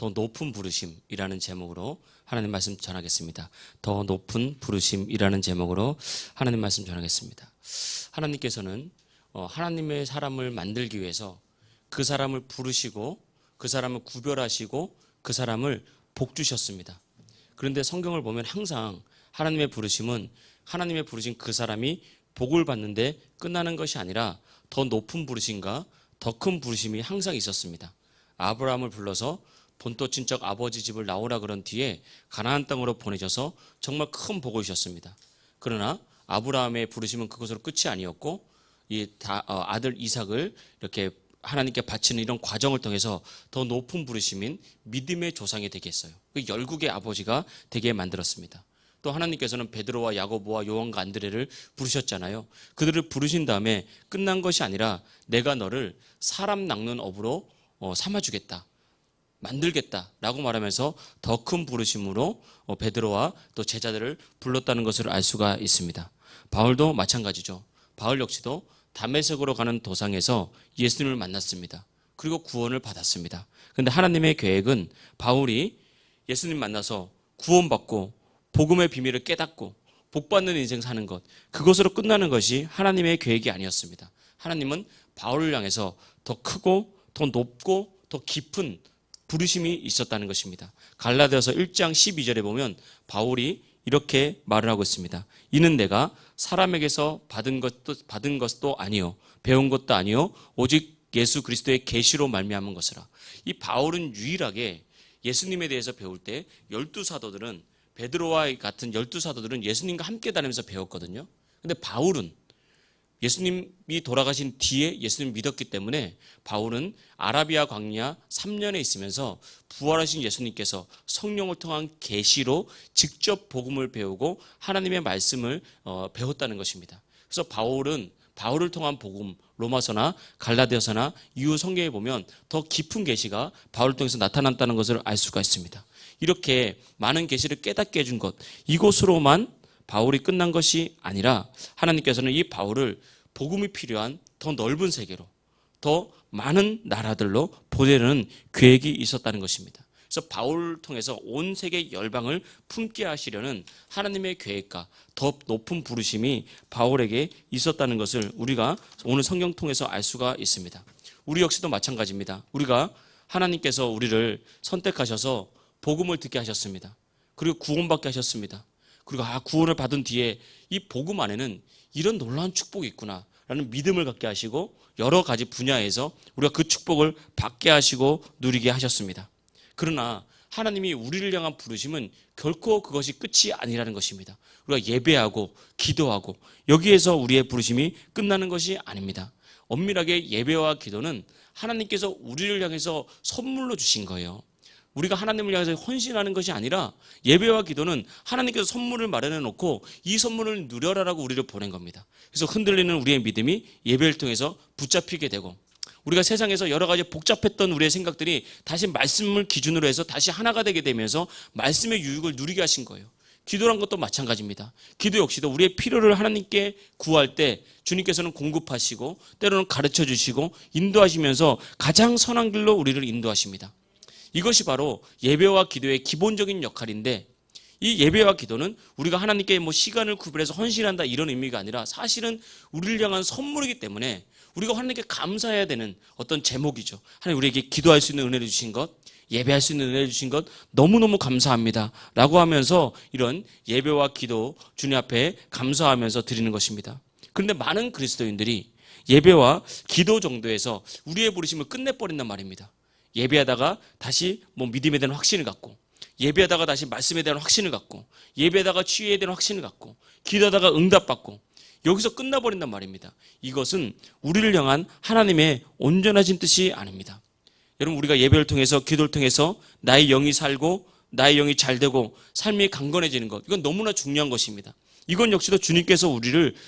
더 높은 부르심이라는 제목으로 하나님 말씀 전하겠습니다. 더 높은 부르심이라는 제목으로 하나님 말씀 전하겠습니다. 하나님께서는 하나님의 사람을 만들기 위해서 그 사람을 부르시고 그 사람을 구별하시고 그 사람을 복 주셨습니다. 그런데 성경을 보면 항상 하나님의 부르심은 하나님의 부르신 그 사람이 복을 받는데 끝나는 것이 아니라 더 높은 부르심과 더 큰 부르심이 항상 있었습니다. 아브라함을 불러서 본토 친척 아버지 집을 나오라 그런 뒤에 가나안 땅으로 보내셔서 정말 큰 복을 주셨습니다. 그러나 아브라함의 부르심은 그것으로 끝이 아니었고 아들 이삭을 이렇게 하나님께 바치는 이런 과정을 통해서 더 높은 부르심인 믿음의 조상이 되게 했어요. 그 열국의 아버지가 되게 만들었습니다. 또 하나님께서는 베드로와 야고보와 요한과 안드레를 부르셨잖아요. 그들을 부르신 다음에 끝난 것이 아니라 내가 너를 사람 낚는 업으로 삼아주겠다, 만들겠다라고 말하면서 더 큰 부르심으로 베드로와 또 제자들을 불렀다는 것을 알 수가 있습니다. 바울도 마찬가지죠. 바울 역시도 다메섹으로 가는 도상에서 예수님을 만났습니다. 그리고 구원을 받았습니다. 그런데 하나님의 계획은 바울이 예수님 만나서 구원받고 복음의 비밀을 깨닫고 복받는 인생 사는 것, 그것으로 끝나는 것이 하나님의 계획이 아니었습니다. 하나님은 바울을 향해서 더 크고 더 높고 더 깊은 부르심이 있었다는 것입니다. 갈라디아서 1장 12절에 보면 바울이 이렇게 말을 하고 있습니다. 이는 내가 사람에게서 받은 것도 아니요 배운 것도 아니요 오직 예수 그리스도의 계시로 말미암은 것이라. 이 바울은 유일하게 예수님에 대해서 배울 때 12사도들은 베드로와 같은 12사도들은 예수님과 함께 다니면서 배웠거든요. 근데 바울은 예수님이 돌아가신 뒤에 예수님을 믿었기 때문에 바울은 아라비아 광야 3년에 있으면서 부활하신 예수님께서 성령을 통한 계시로 직접 복음을 배우고 하나님의 말씀을 배웠다는 것입니다. 그래서 바울을 통한 복음, 로마서나 갈라디아서나 이후 성경에 보면 더 깊은 계시가 바울을 통해서 나타났다는 것을 알 수가 있습니다. 이렇게 많은 계시를 깨닫게 해준 것, 이것으로만 바울이 끝난 것이 아니라 하나님께서는 이 바울을 복음이 필요한 더 넓은 세계로, 더 많은 나라들로 보내는 계획이 있었다는 것입니다. 그래서 바울을 통해서 온 세계 열방을 품게 하시려는 하나님의 계획과 더 높은 부르심이 바울에게 있었다는 것을 우리가 오늘 성경 통해서 알 수가 있습니다. 우리 역시도 마찬가지입니다. 우리가 하나님께서 우리를 선택하셔서 복음을 듣게 하셨습니다. 그리고 구원받게 하셨습니다. 그리고 구원을 받은 뒤에 이 복음 안에는 이런 놀라운 축복이 있구나 라는 믿음을 갖게 하시고 여러 가지 분야에서 우리가 그 축복을 받게 하시고 누리게 하셨습니다. 그러나 하나님이 우리를 향한 부르심은 결코 그것이 끝이 아니라는 것입니다. 우리가 예배하고 기도하고 여기에서 우리의 부르심이 끝나는 것이 아닙니다. 엄밀하게 예배와 기도는 하나님께서 우리를 향해서 선물로 주신 거예요. 우리가 하나님을 향해서 헌신하는 것이 아니라 예배와 기도는 하나님께서 선물을 마련해 놓고 이 선물을 누려라라고 우리를 보낸 겁니다. 그래서 흔들리는 우리의 믿음이 예배를 통해서 붙잡히게 되고 우리가 세상에서 여러 가지 복잡했던 우리의 생각들이 다시 말씀을 기준으로 해서 다시 하나가 되게 되면서 말씀의 유익을 누리게 하신 거예요. 기도란 것도 마찬가지입니다. 기도 역시도 우리의 필요를 하나님께 구할 때 주님께서는 공급하시고 때로는 가르쳐 주시고 인도하시면서 가장 선한 길로 우리를 인도하십니다. 이것이 바로 예배와 기도의 기본적인 역할인데 이 예배와 기도는 우리가 하나님께 시간을 구별해서 헌신한다 이런 의미가 아니라 사실은 우리를 향한 선물이기 때문에 우리가 하나님께 감사해야 되는 어떤 제목이죠. 하나님 우리에게 기도할 수 있는 은혜를 주신 것, 예배할 수 있는 은혜를 주신 것 너무너무 감사합니다 라고 하면서 이런 예배와 기도 주님 앞에 감사하면서 드리는 것입니다. 그런데 많은 그리스도인들이 예배와 기도 정도에서 우리의 부르심을 끝내버린단 말입니다. 예배하다가 다시 믿음에 대한 확신을 갖고 예배하다가 다시 말씀에 대한 확신을 갖고 예배하다가 치유에 대한 확신을 갖고 기도하다가 응답받고 여기서 끝나버린단 말입니다. 이것은 우리를 향한 하나님의 온전하신 뜻이 아닙니다. 여러분 우리가 예배를 통해서 기도를 통해서 나의 영이 살고 나의 영이 잘 되고 삶이 강건해지는 것, 이건 너무나 중요한 것입니다. 이건 역시도 주님께서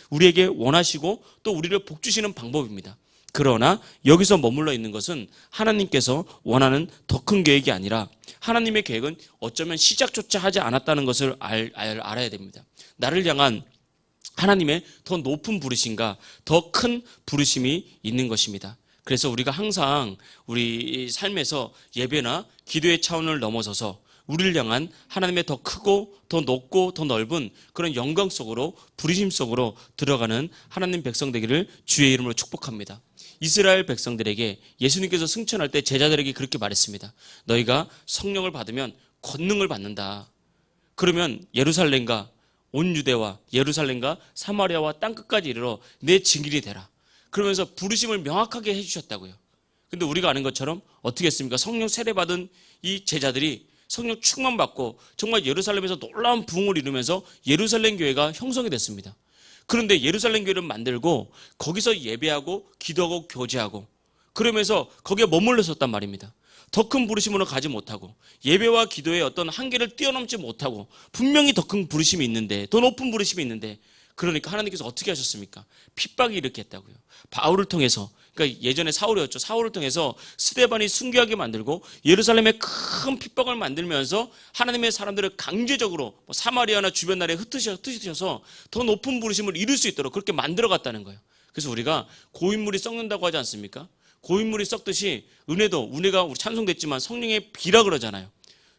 우리에게 원하시고 또 우리를 복주시는 방법입니다. 그러나 여기서 머물러 있는 것은 하나님께서 원하는 더 큰 계획이 아니라 하나님의 계획은 어쩌면 시작조차 하지 않았다는 것을 알아야 됩니다. 나를 향한 하나님의 더 높은 부르심과 더 큰 부르심이 있는 것입니다. 그래서 우리가 항상 우리 삶에서 예배나 기도의 차원을 넘어서서 우리를 향한 하나님의 더 크고 더 높고 더 넓은 그런 영광 속으로, 부르심 속으로 들어가는 하나님 백성 되기를 주의 이름으로 축복합니다. 이스라엘 백성들에게 예수님께서 승천할 때 제자들에게 그렇게 말했습니다. 너희가 성령을 받으면 권능을 받는다. 그러면 예루살렘과 온 유대와 예루살렘과 사마리아와 땅끝까지 이르러 내 증인이 되라. 그러면서 부르심을 명확하게 해주셨다고요. 근데 우리가 아는 것처럼 어떻게 했습니까? 성령 세례받은 이 제자들이 성령 충만받고 정말 예루살렘에서 놀라운 부흥을 이루면서 예루살렘 교회가 형성이 됐습니다. 그런데 예루살렘 교회를 만들고 거기서 예배하고 기도하고 교제하고 그러면서 거기에 머물러 섰단 말입니다. 더 큰 부르심으로 가지 못하고 예배와 기도의 어떤 한계를 뛰어넘지 못하고 분명히 더 큰 부르심이 있는데, 더 높은 부르심이 있는데, 그러니까 하나님께서 어떻게 하셨습니까? 핍박이 이렇게 했다고요. 바울을 통해서, 그러니까 예전에 사울이었죠. 사울을 통해서 스데반이 순교하게 만들고 예루살렘에 큰 핍박을 만들면서 하나님의 사람들을 강제적으로 사마리아나 주변 나라에 흩으셔서 더 높은 부르심을 이룰 수 있도록 그렇게 만들어갔다는 거예요. 그래서 우리가 고인물이 썩는다고 하지 않습니까? 고인물이 썩듯이 은혜가 우리 찬송됐지만 성령의 비라 그러잖아요.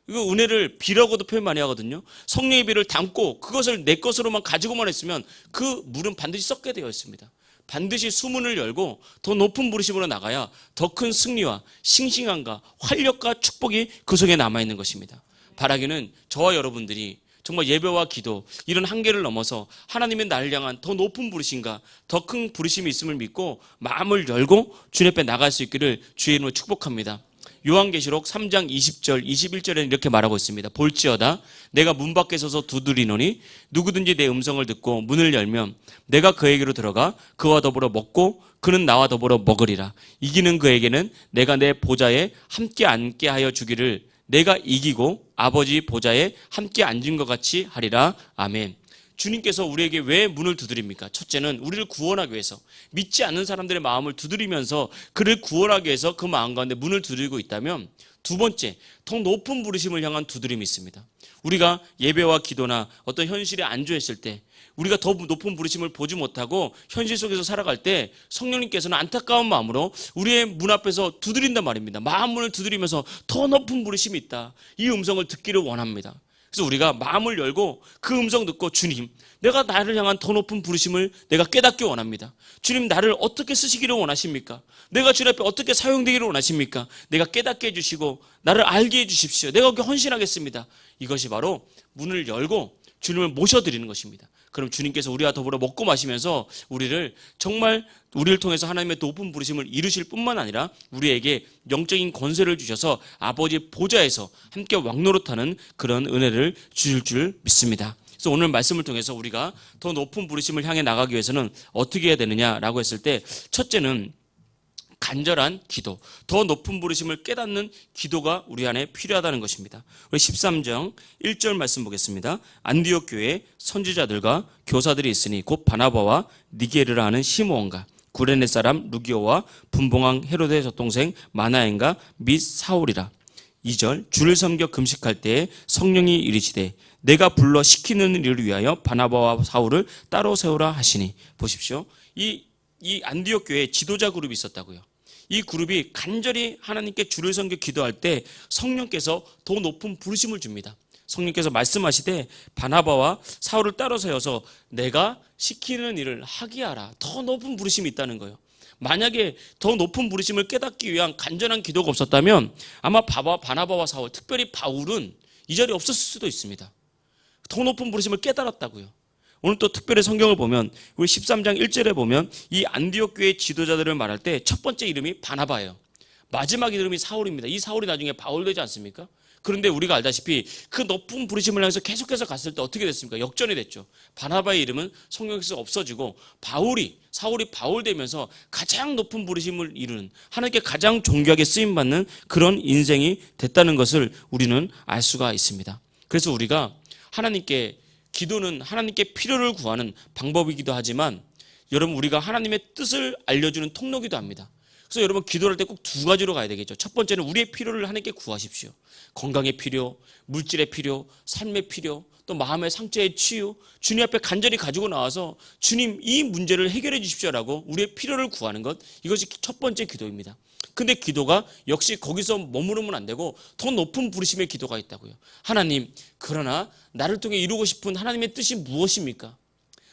이거 은혜를 비라고도 표현 많이 하거든요. 성령의 비를 담고 그것을 내 것으로만 가지고만 있으면 그 물은 반드시 썩게 되어 있습니다. 반드시 수문을 열고 더 높은 부르심으로 나가야 더 큰 승리와 싱싱함과 활력과 축복이 그 속에 남아있는 것입니다. 바라기는 저와 여러분들이 정말 예배와 기도 이런 한계를 넘어서 하나님의 나를 향한 더 높은 부르심과 더 큰 부르심이 있음을 믿고 마음을 열고 주님 앞에 나갈 수 있기를 주의 이름으로 축복합니다. 요한계시록 3장 20절 21절에는 이렇게 말하고 있습니다. 볼지어다 내가 문 밖에 서서 두드리노니 누구든지 내 음성을 듣고 문을 열면 내가 그에게로 들어가 그와 더불어 먹고 그는 나와 더불어 먹으리라. 이기는 그에게는 내가 내 보좌에 함께 앉게 하여 주기를 내가 이기고 아버지 보좌에 함께 앉은 것 같이 하리라. 아멘. 주님께서 우리에게 왜 문을 두드립니까? 첫째는 우리를 구원하기 위해서, 믿지 않는 사람들의 마음을 두드리면서 그를 구원하기 위해서 그 마음 가운데 문을 두드리고 있다면, 두 번째, 더 높은 부르심을 향한 두드림이 있습니다. 우리가 예배와 기도나 어떤 현실에 안주했을 때, 우리가 더 높은 부르심을 보지 못하고 현실 속에서 살아갈 때 성령님께서는 안타까운 마음으로 우리의 문 앞에서 두드린단 말입니다. 마음문을 두드리면서 더 높은 부르심이 있다, 이 음성을 듣기를 원합니다. 그래서 우리가 마음을 열고 그 음성 듣고, 주님, 내가 나를 향한 더 높은 부르심을 내가 깨닫기 원합니다. 주님, 나를 어떻게 쓰시기를 원하십니까? 내가 주님 앞에 어떻게 사용되기를 원하십니까? 내가 깨닫게 해주시고 나를 알게 해주십시오. 내가 그렇게 헌신하겠습니다. 이것이 바로 문을 열고 주님을 모셔드리는 것입니다. 그럼 주님께서 우리와 더불어 먹고 마시면서 우리를 통해서 하나님의 높은 부르심을 이루실 뿐만 아니라 우리에게 영적인 권세를 주셔서 아버지 보좌에서 함께 왕노릇하는 그런 은혜를 주실 줄 믿습니다. 그래서 오늘 말씀을 통해서 우리가 더 높은 부르심을 향해 나가기 위해서는 어떻게 해야 되느냐라고 했을 때, 첫째는 간절한 기도, 더 높은 부르심을 깨닫는 기도가 우리 안에 필요하다는 것입니다. 우리 13장 1절 말씀 보겠습니다. 안디옥 교회에 선지자들과 교사들이 있으니 곧 바나바와 니게르라 하는 시므온과 구레네 사람 루기오와 분봉왕 헤로데의 젖동생 마나엔과 및 사울이라. 2절 주를 섬겨 금식할 때에 성령이 이르시되 내가 불러 시키는 일을 위하여 바나바와 사울을 따로 세우라 하시니. 보십시오. 이 안디옥 교회에 지도자 그룹이 있었다고요. 이 그룹이 간절히 하나님께 주를 섬겨 기도할 때 성령께서 더 높은 부르심을 줍니다. 성령께서 말씀하시되 바나바와 사울을 따로 세워서 내가 시키는 일을 하게 하라. 더 높은 부르심이 있다는 거예요. 만약에 더 높은 부르심을 깨닫기 위한 간절한 기도가 없었다면 아마 바나바와 사울, 특별히 바울은 이 자리에 없었을 수도 있습니다. 더 높은 부르심을 깨달았다고요. 오늘 또 특별히 성경을 보면 우리 13장 1절에 보면 이 안디옥 교회 지도자들을 말할 때 첫 번째 이름이 바나바예요. 마지막 이름이 사울입니다. 이 사울이 나중에 바울 되지 않습니까? 그런데 우리가 알다시피 그 높은 부르심을 향해서 계속해서 갔을 때 어떻게 됐습니까? 역전이 됐죠. 바나바의 이름은 성경에서 없어지고 사울이 바울 되면서 가장 높은 부르심을 이루는, 하나님께 가장 존귀하게 쓰임받는 그런 인생이 됐다는 것을 우리는 알 수가 있습니다. 그래서 우리가 기도는 하나님께 필요를 구하는 방법이기도 하지만, 여러분, 우리가 하나님의 뜻을 알려주는 통로기도 합니다. 그래서 여러분 기도할 때 꼭 두 가지로 가야 되겠죠. 첫 번째는 우리의 필요를 하나님께 구하십시오. 건강의 필요, 물질의 필요, 삶의 필요, 또 마음의 상처의 치유, 주님 앞에 간절히 가지고 나와서 주님 이 문제를 해결해 주십시오라고 우리의 필요를 구하는 것, 이것이 첫 번째 기도입니다. 근데 기도가 역시 거기서 머무르면 안 되고 더 높은 부르심의 기도가 있다고요. 하나님, 그러나 나를 통해 이루고 싶은 하나님의 뜻이 무엇입니까?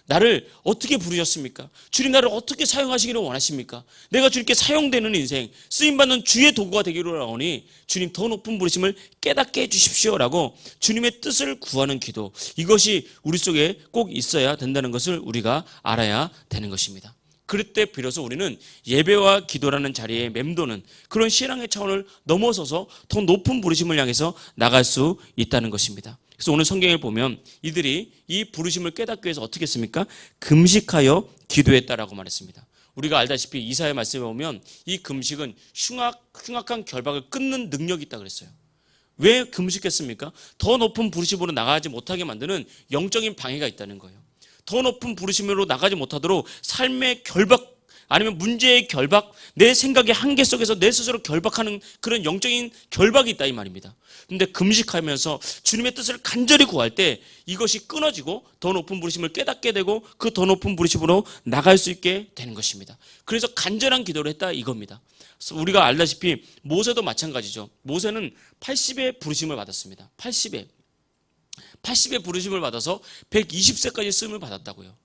나를 어떻게 부르셨습니까? 주님 나를 어떻게 사용하시기를 원하십니까? 내가 주님께 사용되는 인생, 쓰임받는 주의 도구가 되기를 원하오니 주님 더 높은 부르심을 깨닫게 해주십시오라고 주님의 뜻을 구하는 기도, 이것이 우리 속에 꼭 있어야 된다는 것을 우리가 알아야 되는 것입니다. 그럴 때 비로소 우리는 예배와 기도라는 자리에 맴도는 그런 신앙의 차원을 넘어서서 더 높은 부르심을 향해서 나갈 수 있다는 것입니다. 그래서 오늘 성경을 보면 이들이 이 부르심을 깨닫기 위해서 어떻게 했습니까? 금식하여 기도했다라고 말했습니다. 우리가 알다시피 이사야 말씀에 보면 이 금식은 흉악한 결박을 끊는 능력이 있다고 그랬어요. 왜 금식했습니까? 더 높은 부르심으로 나가지 못하게 만드는 영적인 방해가 있다는 거예요. 더 높은 부르심으로 나가지 못하도록 삶의 결박, 아니면 문제의 결박, 내 생각의 한계 속에서 내 스스로 결박하는 그런 영적인 결박이 있다 이 말입니다. 그런데 금식하면서 주님의 뜻을 간절히 구할 때 이것이 끊어지고 더 높은 부르심을 깨닫게 되고 그 더 높은 부르심으로 나갈 수 있게 되는 것입니다. 그래서 간절한 기도를 했다 이겁니다. 그래서 우리가 알다시피 모세도 마찬가지죠. 모세는 80의 부르심을 받았습니다. 80의 부르심을 받아서 120세까지 쓰임을 받았다고요.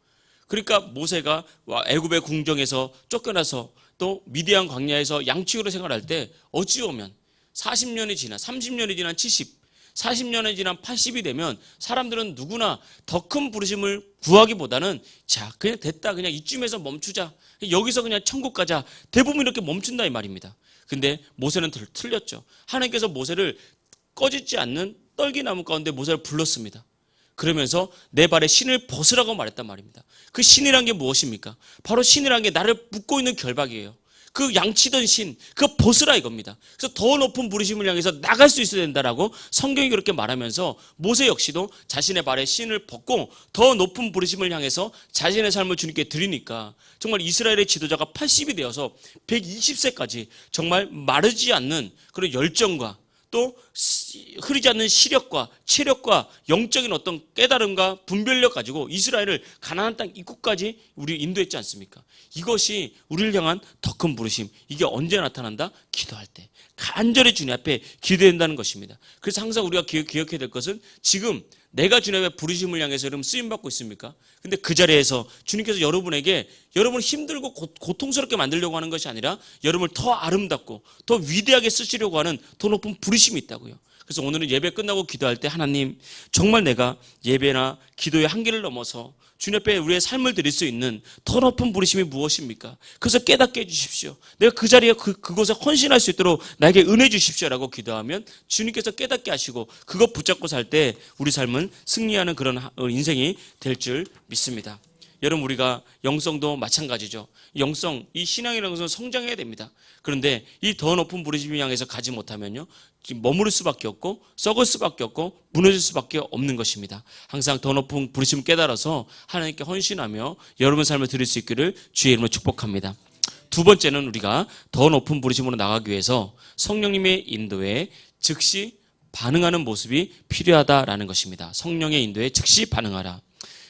그러니까 모세가 애굽의 궁정에서 쫓겨나서 또 미디안 광야에서 양치기로 생활할 때 어찌 보면 40년이 지나 30년이 지난 70, 40년이 지난 80이 되면 사람들은 누구나 더 큰 부르심을 구하기보다는 자 그냥 됐다, 그냥 이쯤에서 멈추자, 여기서 그냥 천국 가자, 대부분 이렇게 멈춘다 이 말입니다. 근데 모세는 틀렸죠. 하나님께서 모세를 꺼지지 않는 떨기나무 가운데 모세를 불렀습니다. 그러면서 내 발에 신을 벗으라고 말했단 말입니다. 그 신이란 게 무엇입니까? 바로 신이란 게 나를 묶고 있는 결박이에요. 그 양치던 신, 그거 벗으라 이겁니다. 그래서 더 높은 부르심을 향해서 나갈 수 있어야 된다라고 성경이 그렇게 말하면서 모세 역시도 자신의 발에 신을 벗고 더 높은 부르심을 향해서 자신의 삶을 주님께 드리니까 정말 이스라엘의 지도자가 80이 되어서 120세까지 정말 마르지 않는 그런 열정과 또 흐르지 않는 시력과 체력과 영적인 어떤 깨달음과 분별력 가지고 이스라엘을 가나안 땅 입구까지 우리 인도했지 않습니까? 이것이 우리를 향한 더 큰 부르심, 이게 언제 나타난다? 기도할 때 간절히 주님 앞에 기도한다는 것입니다. 그래서 항상 우리가 기억해야 될 것은 지금 내가 주님 앞에 부르심을 향해서 여러분 쓰임받고 있습니까? 근데 그 자리에서 주님께서 여러분에게 여러분을 힘들고 고통스럽게 만들려고 하는 것이 아니라 여러분을 더 아름답고 더 위대하게 쓰시려고 하는 더 높은 부르심이 있다고요. 그래서 오늘은 예배 끝나고 기도할 때 하나님, 정말 내가 예배나 기도의 한계를 넘어서 주님 앞에 우리의 삶을 드릴 수 있는 더 높은 부르심이 무엇입니까? 그래서 깨닫게 해주십시오. 내가 그 자리에 그곳에 헌신할 수 있도록 나에게 은혜 주십시오라고 기도하면 주님께서 깨닫게 하시고 그것 붙잡고 살 때 우리 삶은 승리하는 그런 인생이 될 줄 믿습니다. 여러분, 우리가 영성도 마찬가지죠. 영성, 이 신앙이라는 것은 성장해야 됩니다. 그런데 이 더 높은 부르심을 향해서 가지 못하면요, 머무를 수밖에 없고 썩을 수밖에 없고 무너질 수밖에 없는 것입니다. 항상 더 높은 부르심을 깨달아서 하나님께 헌신하며 여러분 삶을 드릴 수 있기를 주의 이름으로 축복합니다. 두 번째는 우리가 더 높은 부르심으로 나가기 위해서 성령님의 인도에 즉시 반응하는 모습이 필요하다라는 것입니다. 성령의 인도에 즉시 반응하라.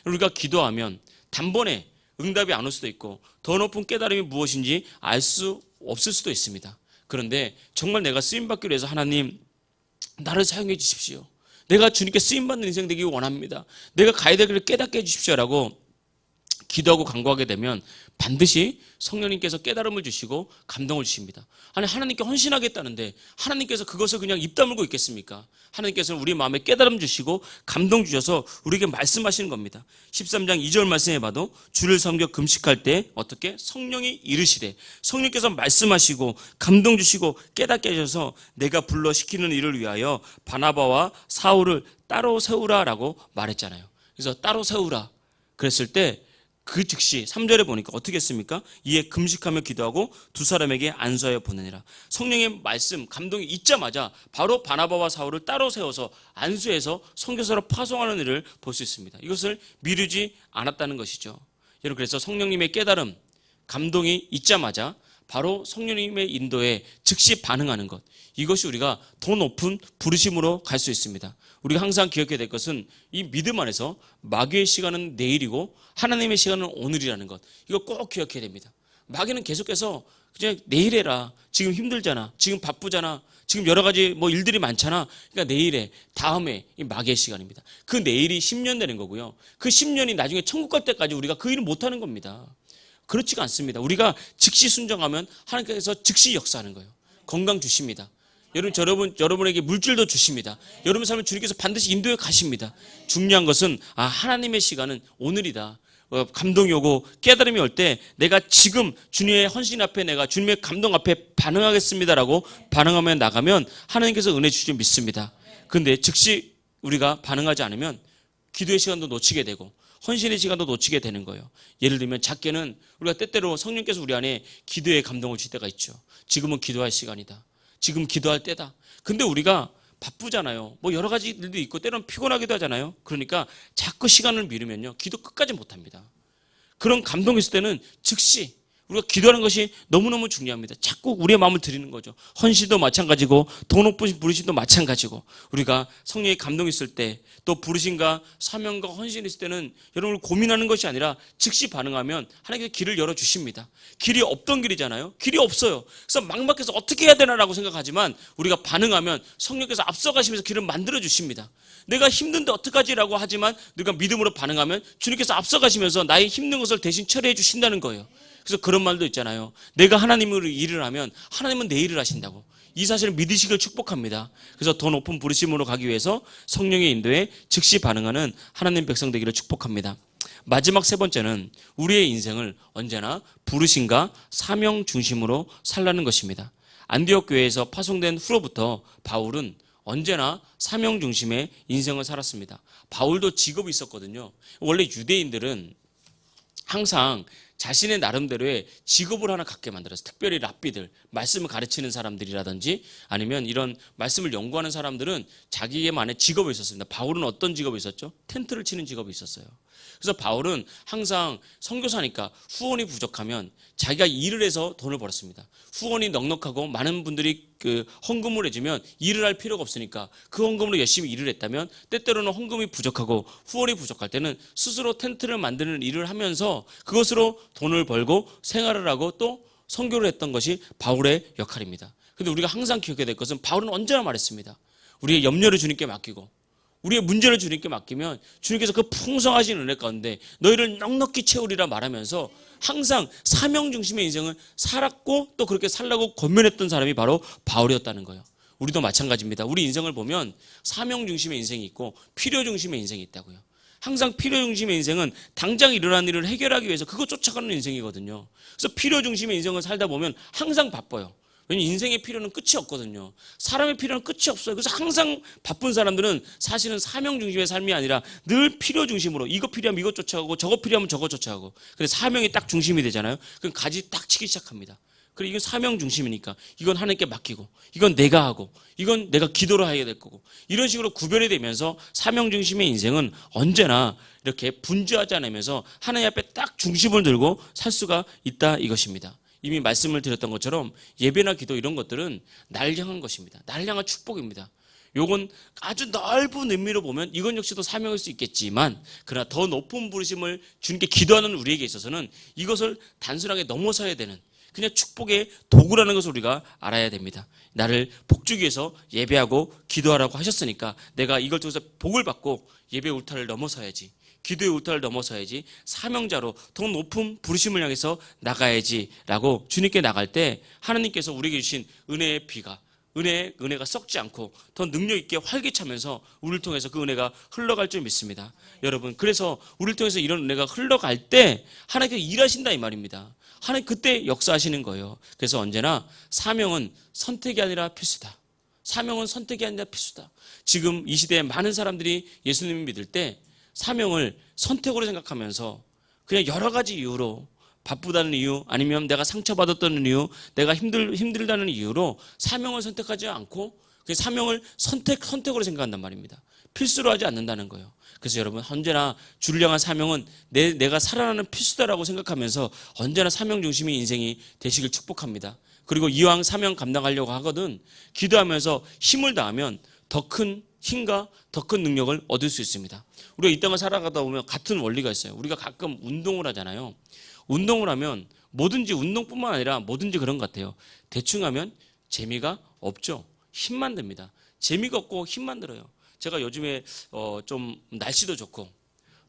우리가 기도하면 단번에 응답이 안 올 수도 있고 더 높은 깨달음이 무엇인지 알 수 없을 수도 있습니다. 그런데 정말 내가 쓰임받기 위해서 하나님 나를 사용해 주십시오. 내가 주님께 쓰임받는 인생 되기 원합니다. 내가 가야 될 길을 깨닫게 해주십시오라고 기도하고 간구하게 되면 반드시 성령님께서 깨달음을 주시고 감동을 주십니다. 아니, 하나님께 헌신하겠다는데 하나님께서 그것을 그냥 입 다물고 있겠습니까? 하나님께서는 우리 마음에 깨달음 주시고 감동 주셔서 우리에게 말씀하시는 겁니다. 13장 2절 말씀해 봐도 주를 섬겨 금식할 때 어떻게? 성령이 이르시되, 성령께서 말씀하시고 감동 주시고 깨닫게 하셔서 내가 불러 시키는 일을 위하여 바나바와 사울을 따로 세우라라고 말했잖아요. 그래서 따로 세우라 그랬을 때 그 즉시 3절에 보니까 어떻게 했습니까? 이에 금식하며 기도하고 두 사람에게 안수하여 보내니라. 성령의 말씀, 감동이 있자마자 바로 바나바와 사울을 따로 세워서 안수해서 선교사로 파송하는 일을 볼 수 있습니다. 이것을 미루지 않았다는 것이죠. 여러분, 그래서 성령님의 깨달음, 감동이 있자마자 바로 성령님의 인도에 즉시 반응하는 것, 이것이 우리가 더 높은 부르심으로 갈 수 있습니다. 우리가 항상 기억해야 될 것은 이 믿음 안에서 마귀의 시간은 내일이고 하나님의 시간은 오늘이라는 것, 이거 꼭 기억해야 됩니다. 마귀는 계속해서 그냥 내일 해라, 지금 힘들잖아, 지금 바쁘잖아, 지금 여러 가지 일들이 많잖아, 그러니까 내일에, 다음에, 이 마귀의 시간입니다. 그 내일이 10년 되는 거고요, 그 10년이 나중에 천국 갈 때까지 우리가 그 일을 못하는 겁니다. 그렇지가 않습니다. 우리가 즉시 순종하면 하나님께서 즉시 역사하는 거예요. 건강 주십니다. 여러분에게 물질도 주십니다. 여러분 삶을 주님께서 반드시 인도해 가십니다. 중요한 것은 하나님의 시간은 오늘이다. 감동이 오고 깨달음이 올 때 내가 지금 주님의 헌신 앞에, 내가 주님의 감동 앞에 반응하겠습니다라고 반응하며 나가면 하나님께서 은혜 주실 줄 믿습니다. 그런데 즉시 우리가 반응하지 않으면 기도의 시간도 놓치게 되고 헌신의 시간도 놓치게 되는 거예요. 예를 들면 작게는 우리가 때때로 성령께서 우리 안에 기도의 감동을 줄 때가 있죠. 지금은 기도할 시간이다, 지금 기도할 때다. 근데 우리가 바쁘잖아요. 여러 가지 일도 있고 때로는 피곤하기도 하잖아요. 그러니까 자꾸 시간을 미루면요, 기도 끝까지 못합니다. 그런 감동이 있을 때는 즉시 우리가 기도하는 것이 너무너무 중요합니다. 자꾸 우리의 마음을 드리는 거죠. 헌신도 마찬가지고 더 높은 부르심도 마찬가지고, 우리가 성령의 감동이 있을 때, 또 부르심과 사명과 헌신이 있을 때는 여러분을 고민하는 것이 아니라 즉시 반응하면 하나님께서 길을 열어주십니다. 길이 없던 길이잖아요. 길이 없어요. 그래서 막막해서 어떻게 해야 되나라고 생각하지만 우리가 반응하면 성령께서 앞서가시면서 길을 만들어주십니다. 내가 힘든데 어떡하지라고 하지만 우리가 믿음으로 반응하면 주님께서 앞서가시면서 나의 힘든 것을 대신 처리해 주신다는 거예요. 그래서 그런 말도 있잖아요. 내가 하나님으로 일을 하면 하나님은 내 일을 하신다고. 이 사실을 믿으시길 축복합니다. 그래서 더 높은 부르심으로 가기 위해서 성령의 인도에 즉시 반응하는 하나님 백성 되기를 축복합니다. 마지막 세 번째는 우리의 인생을 언제나 부르심과 사명 중심으로 살라는 것입니다. 안디옥 교회에서 파송된 후로부터 바울은 언제나 사명 중심의 인생을 살았습니다. 바울도 직업이 있었거든요. 원래 유대인들은 항상 자신의 나름대로의 직업을 하나 갖게 만들었어요. 특별히 랍비들, 말씀을 가르치는 사람들이라든지 아니면 이런 말씀을 연구하는 사람들은 자기만의 직업이 있었습니다. 바울은 어떤 직업이 있었죠? 텐트를 치는 직업이 있었어요. 그래서 바울은 항상 선교사니까 후원이 부족하면 자기가 일을 해서 돈을 벌었습니다. 후원이 넉넉하고 많은 분들이 헌금을 해주면 일을 할 필요가 없으니까 그 헌금으로 열심히 일을 했다면, 때때로는 헌금이 부족하고 후원이 부족할 때는 스스로 텐트를 만드는 일을 하면서 그것으로 돈을 벌고 생활을 하고 또 선교를 했던 것이 바울의 역할입니다. 그런데 우리가 항상 기억해야 될 것은 바울은 언제나 말했습니다. 우리의 염려를 주님께 맡기고 우리의 문제를 주님께 맡기면 주님께서 그 풍성하신 은혜 가운데 너희를 넉넉히 채우리라 말하면서 항상 사명 중심의 인생을 살았고 또 그렇게 살라고 권면했던 사람이 바로 바울이었다는 거예요. 우리도 마찬가지입니다. 우리 인생을 보면 사명 중심의 인생이 있고 필요 중심의 인생이 있다고요. 항상 필요 중심의 인생은 당장 일어난 일을 해결하기 위해서 그거 쫓아가는 인생이거든요. 그래서 필요 중심의 인생을 살다 보면 항상 바빠요. 왜냐하면 인생의 필요는 끝이 없거든요. 사람의 필요는 끝이 없어요. 그래서 항상 바쁜 사람들은 사실은 사명 중심의 삶이 아니라 늘 필요 중심으로, 이거 필요하면 이거 쫓아가고 저거 필요하면 저거 쫓아가고, 근데 사명이 딱 중심이 되잖아요. 그럼 가지 딱 치기 시작합니다. 그래, 이건 사명 중심이니까 이건 하나님께 맡기고, 이건 내가 하고, 이건 내가 기도로 해야 될 거고, 이런 식으로 구별이 되면서 사명 중심의 인생은 언제나 이렇게 분주하지 않으면서 하나님 앞에 딱 중심을 들고 살 수가 있다, 이것입니다. 이미 말씀을 드렸던 것처럼 예배나 기도 이런 것들은 날 향한 것입니다. 날 향한 축복입니다. 요건 아주 넓은 의미로 보면 이건 역시도 사명일 수 있겠지만, 그러나 더 높은 부르심을 주님께 기도하는 우리에게 있어서는 이것을 단순하게 넘어서야 되는 그냥 축복의 도구라는 것을 우리가 알아야 됩니다. 나를 복주기 위해서 예배하고 기도하라고 하셨으니까 내가 이걸 통해서 복을 받고 예배 울타리를 넘어서야지, 기도의 울타리를 넘어서야지, 사명자로 더 높은 부르심을 향해서 나가야지 라고 주님께 나갈 때 하나님께서 우리에게 주신 은혜의 비가, 은혜가 썩지 않고 더 능력 있게 활기차면서 우리를 통해서 그 은혜가 흘러갈 줄 믿습니다. 여러분, 그래서 우리를 통해서 이런 은혜가 흘러갈 때 하나님께서 일하신다 이 말입니다. 하나님 그때 역사하시는 거예요. 그래서 언제나 사명은 선택이 아니라 필수다. 사명은 선택이 아니라 필수다. 지금 이 시대에 많은 사람들이 예수님을 믿을 때 사명을 선택으로 생각하면서 그냥 여러 가지 이유로, 바쁘다는 이유, 아니면 내가 상처받았다는 이유, 내가 힘들다는 이유로 사명을 선택하지 않고 그 사명을 선택으로 생각한단 말입니다. 필수로 하지 않는다는 거예요. 그래서 여러분 언제나 주를 향한 사명은 내가 살아나는 필수다라고 생각하면서 언제나 사명 중심의 인생이 되시길 축복합니다. 그리고 이왕 사명 감당하려고 하거든 기도하면서 힘을 다하면 더 큰 힘과 더 큰 능력을 얻을 수 있습니다. 우리가 이 땅을 살아가다 보면 같은 원리가 있어요. 우리가 가끔 운동을 하잖아요. 운동을 하면 뭐든지 운동뿐만 아니라 뭐든지 그런 것 같아요. 대충 하면 재미가 없죠. 힘만 듭니다. 재미가 없고 힘만 들어요. 제가 요즘에 좀 날씨도 좋고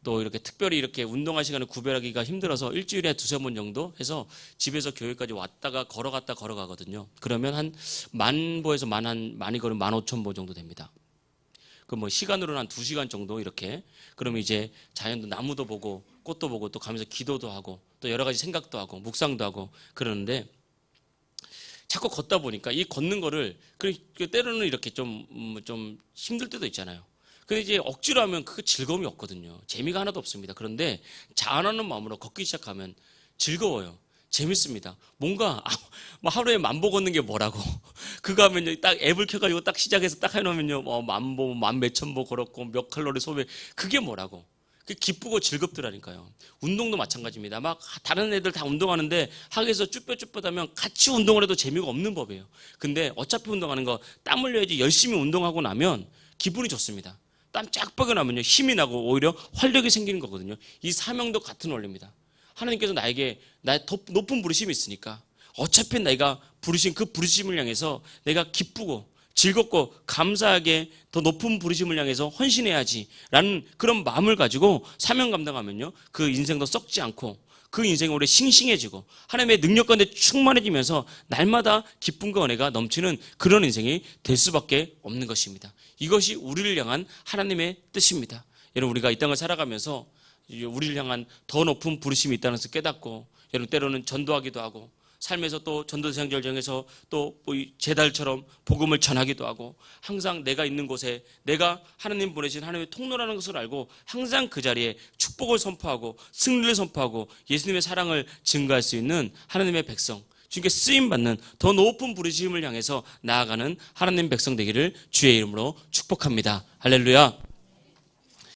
또 이렇게 특별히 이렇게 운동할 시간을 구별하기가 힘들어서 일주일에 2-3번 정도 해서 집에서 교회까지 왔다가 걸어가거든요. 그러면 한 만보에서 많이 걸으면 15,000보 정도 됩니다. 그 뭐 시간으로는 한 2시간 정도 이렇게. 그러면 이제 자연도 나무도 보고 꽃도 보고 또 가면서 기도도 하고 또 여러 가지 생각도 하고 묵상도 하고 그러는데 자꾸 걷다 보니까 이 걷는 거를 때로는 이렇게 좀 힘들 때도 있잖아요. 근데 이제 억지로 하면 그 즐거움이 없거든요. 재미가 하나도 없습니다. 그런데 자원하는 마음으로 걷기 시작하면 즐거워요. 재밌습니다. 뭔가 뭐 하루에 10,000보 걷는 게 뭐라고. 그거 하면요 딱 앱을 켜가지고 딱 시작해서 딱 해놓으면요 10,000보, 10,000몇 걷고 몇 칼로리 소비. 그게 뭐라고. 그게 기쁘고 즐겁더라니까요. 운동도 마찬가지입니다. 막 다른 애들 다 운동하는데 학에서 쭈뼛쭈뼛하면 같이 운동을 해도 재미가 없는 법이에요. 근데 어차피 운동하는 거 땀 흘려야지 열심히 운동하고 나면 기분이 좋습니다. 땀 쫙 빼고 나면요 힘이 나고 오히려 활력이 생기는 거거든요. 이 사명도 같은 원리입니다. 하나님께서 나에게 나의 더 높은 부르심이 있으니까 어차피 내가 부르신 그 부르심을 향해서 내가 기쁘고 즐겁고 감사하게 더 높은 부르심을 향해서 헌신해야지라는 그런 마음을 가지고 사명 감당하면요 그 인생도 썩지 않고 그 인생이 오래 싱싱해지고 하나님의 능력 가운데 충만해지면서 날마다 기쁨과 은혜가 넘치는 그런 인생이 될 수밖에 없는 것입니다. 이것이 우리를 향한 하나님의 뜻입니다. 여러분 우리가 이 땅을 살아가면서 우리를 향한 더 높은 부르심이 있다는 것을 깨닫고 여러분 때로는 전도하기도 하고 삶에서 또 전도대상자를 정해서 또 제달처럼 복음을 전하기도 하고 항상 내가 있는 곳에 내가 하나님 보내신 하나님의 통로라는 것을 알고 항상 그 자리에 축복을 선포하고 승리를 선포하고 예수님의 사랑을 증거할 수 있는 하나님의 백성 주님께 쓰임받는 더 높은 부르심을 향해서 나아가는 하나님 백성 되기를 주의 이름으로 축복합니다. 할렐루야.